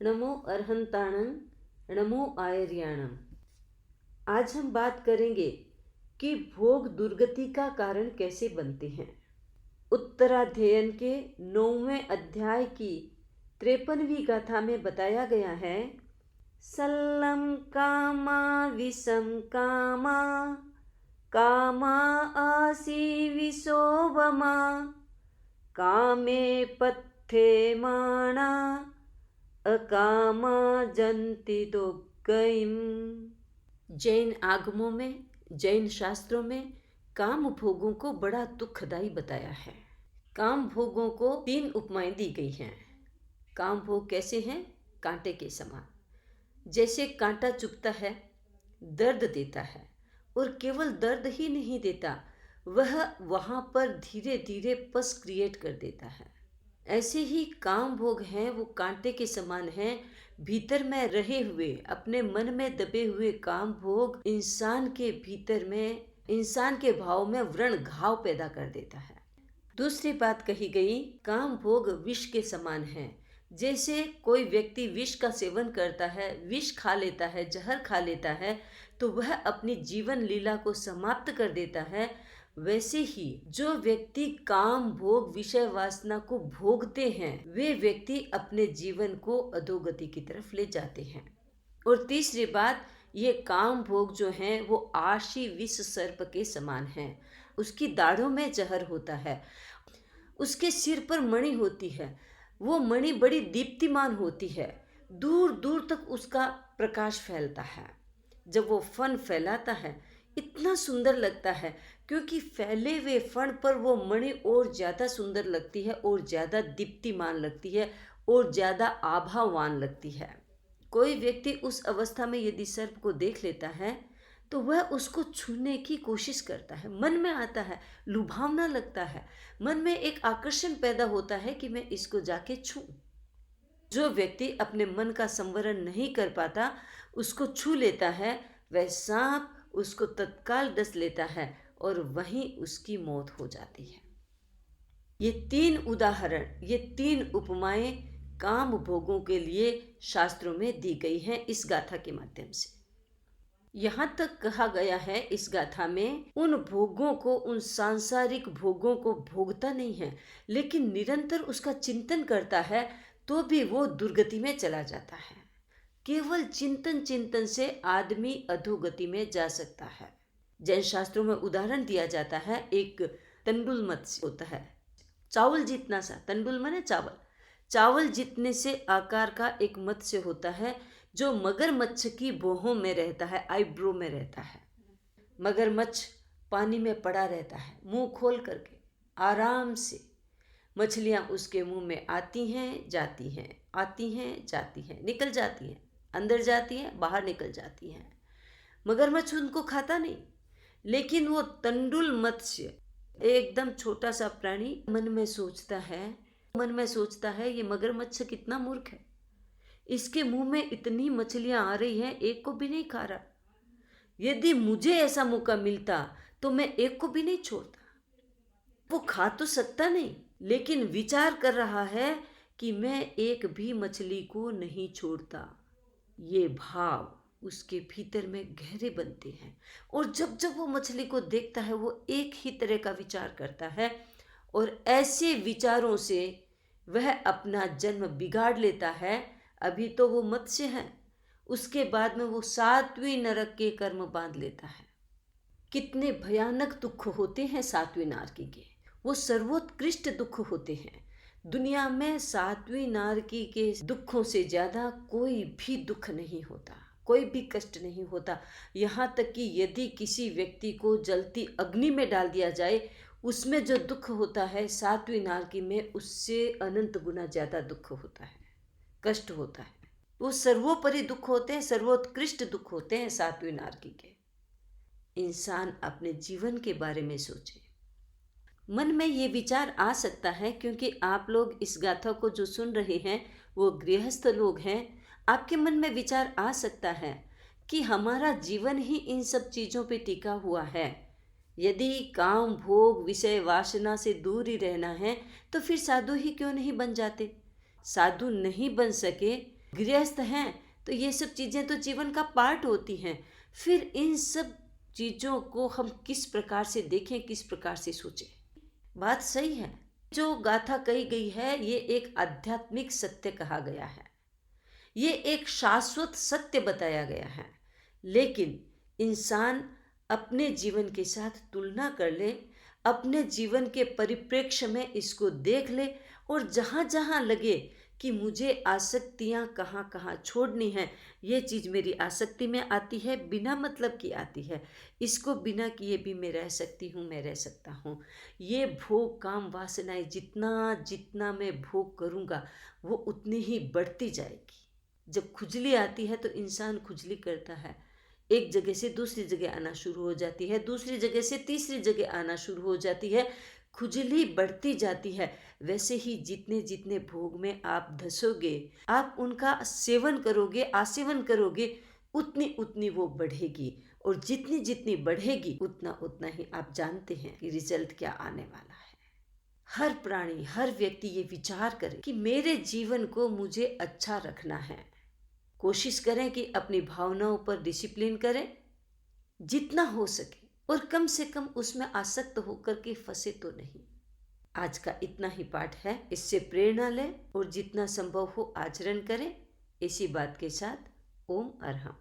नमो अरहंताणं नमो आयर्याणम। आज हम बात करेंगे कि भोग दुर्गति का कारण कैसे बनते हैं। उत्तराध्ययन के 9वें अध्याय की 53वीं गाथा में बताया गया है, सल्लम कामा विषम कामा कामा आसी विशोवमा कामे पत्थे माणा अकामा जंति दुर्गतिम। जैन आगमों में, जैन शास्त्रों में काम भोगों को बड़ा दुखदायी बताया है। काम भोगों को 3 उपमाएं दी गई हैं। काम भोग कैसे हैं? कांटे के समान। जैसे कांटा चुभता है, दर्द देता है, और केवल दर्द ही नहीं देता, वह वहां पर धीरे धीरे पस क्रिएट कर देता है। ऐसे ही काम भोग हैं, वो कांटे के समान हैं। भीतर में रहे हुए, अपने मन में दबे हुए काम भोग इंसान के भीतर में, इंसान के भाव में व्रण घाव पैदा कर देता है। दूसरी बात कही गई, काम भोग विष के समान है। जैसे कोई व्यक्ति विष का सेवन करता है, विष खा लेता है, जहर खा लेता है, तो वह अपनी जीवन लीला को समाप्त कर देता है। वैसे ही जो व्यक्ति काम भोग विषय वासना को भोगते हैं, वे व्यक्ति अपने जीवन को अधोगति की तरफ ले जाते हैं। और तीसरी बात, ये काम भोग जो हैं वो आशी विष सर्प के समान हैं। उसकी दाढ़ों में जहर होता है, उसके सिर पर मणि होती है, वो मणि बड़ी दीप्तिमान होती है, दूर दूर तक उसका प्रकाश फैलता है। जब वो फन फैलाता है, इतना सुंदर लगता है, क्योंकि फैले हुए फन पर वो मणि और ज़्यादा सुंदर लगती है, और ज़्यादा दीप्तिमान लगती है, और ज़्यादा आभावान लगती है। कोई व्यक्ति उस अवस्था में यदि सर्प को देख लेता है, तो वह उसको छूने की कोशिश करता है, मन में आता है, लुभावना लगता है, मन में एक आकर्षण पैदा होता है कि मैं इसको जाके छूं। जो व्यक्ति अपने मन का संवरण नहीं कर पाता, उसको छू लेता है, वह सांप उसको तत्काल डस लेता है और वहीं उसकी मौत हो जाती है। ये 3 उदाहरण, ये 3 उपमाएं काम भोगों के लिए शास्त्रों में दी गई हैं इस गाथा के माध्यम से। यहाँ तक कहा गया है इस गाथा में, उन भोगों को, उन सांसारिक भोगों को भोगता नहीं है, लेकिन निरंतर उसका चिंतन करता है, तो भी वो दुर्गति में चला जाता है। केवल चिंतन से आदमी अधोगति में जा सकता है। जैन शास्त्रों में उदाहरण दिया जाता है, एक तंडुल मत्स्य होता है, चावल जितना सा, तंडुल माने चावल, चावल जितने से आकार का एक मत्स्य होता है, जो मगरमच्छ की भौहों में रहता है, आईब्रो में रहता है। मगरमच्छ पानी में पड़ा रहता है, मुंह खोल करके आराम से। मछलियां उसके मुंह में आती हैं, जाती हैं, आती हैं, जाती हैं, निकल जाती हैं, अंदर जाती हैं, बाहर निकल जाती हैं। मगरमच्छ उनको खाता नहीं, लेकिन वो तंडुल मत्स्य, एकदम छोटा सा प्राणी, मन में सोचता है ये मगरमच्छ कितना मूर्ख है, इसके मुंह में इतनी मछलियां आ रही हैं, एक को भी नहीं खा रहा। यदि मुझे ऐसा मौका मिलता तो मैं एक को भी नहीं छोड़ता। वो खा तो सकता नहीं, लेकिन विचार कर रहा है कि मैं एक भी मछली को नहीं छोड़ता। ये भाव उसके भीतर में गहरे बनते हैं, और जब जब वो मछली को देखता है, वो एक ही तरह का विचार करता है, और ऐसे विचारों से वह अपना जन्म बिगाड़ लेता है। अभी तो वो मत्स्य है, उसके बाद में वो 7वीं नरक के कर्म बांध लेता है। कितने भयानक दुख होते हैं 7वीं नारकी के, वो सर्वोत्कृष्ट दुख होते हैं। दुनिया में 7वीं नारकी के दुखों से ज़्यादा कोई भी दुख नहीं होता, कोई भी कष्ट नहीं होता। यहाँ तक कि यदि किसी व्यक्ति को जलती अग्नि में डाल दिया जाए, उसमें जो दुख होता है 7वीं नारकी में, उससे अनंत गुना ज़्यादा दुख होता है, कष्ट होता है। वो सर्वोपरि दुख होते हैं, सर्वोत्कृष्ट दुख होते हैं 7वीं नारकी के। इंसान अपने जीवन के बारे में सोचे। मन में ये विचार आ सकता है, क्योंकि आप लोग इस गाथा को जो सुन रहे हैं वो गृहस्थ लोग हैं। आपके मन में विचार आ सकता है कि हमारा जीवन ही इन सब चीज़ों पे टिका हुआ है। यदि काम भोग विषय वासना से दूर ही रहना है, तो फिर साधु ही क्यों नहीं बन जाते। साधु नहीं बन सके गृहस्थ हैं तो ये सब चीज़ें तो जीवन का पार्ट होती हैं। फिर इन सब चीज़ों को हम किस प्रकार से देखें, किस प्रकार से सोचें। बात सही है, जो गाथा कही गई है ये एक आध्यात्मिक सत्य कहा गया है, ये एक शाश्वत सत्य बताया गया है। लेकिन इंसान अपने जीवन के साथ तुलना कर ले, अपने जीवन के परिप्रेक्ष्य में इसको देख ले, और जहाँ जहाँ लगे कि मुझे आसक्तियाँ कहाँ कहाँ छोड़नी है, ये चीज़ मेरी आसक्ति में आती है, बिना मतलब की आती है, इसको बिना किए भी मैं रह सकती हूँ, मैं रह सकता हूँ। ये भोग काम वासनाएं जितना जितना मैं भोग करूँगा वो उतनी ही बढ़ती जाएगी। जब खुजली आती है तो इंसान खुजली करता है, एक जगह से दूसरी जगह आना शुरू हो जाती है, दूसरी जगह से तीसरी जगह आना शुरू हो जाती है, खुजली बढ़ती जाती है। वैसे ही जितने जितने भोग में आप धसोगे, आप उनका सेवन करोगे, आसेवन करोगे, उतनी उतनी वो बढ़ेगी, और जितनी जितनी बढ़ेगी उतना उतना ही आप जानते हैं कि रिजल्ट क्या आने वाला है। हर प्राणी, हर व्यक्ति ये विचार करे कि मेरे जीवन को मुझे अच्छा रखना है। कोशिश करें कि अपनी भावनाओं पर डिसिप्लिन करें जितना हो सके, और कम से कम उसमें आसक्त होकर के फंसे तो नहीं। आज का इतना ही पाठ है, इससे प्रेरणा लें और जितना संभव हो आचरण करें। इसी बात के साथ ओम अरहम।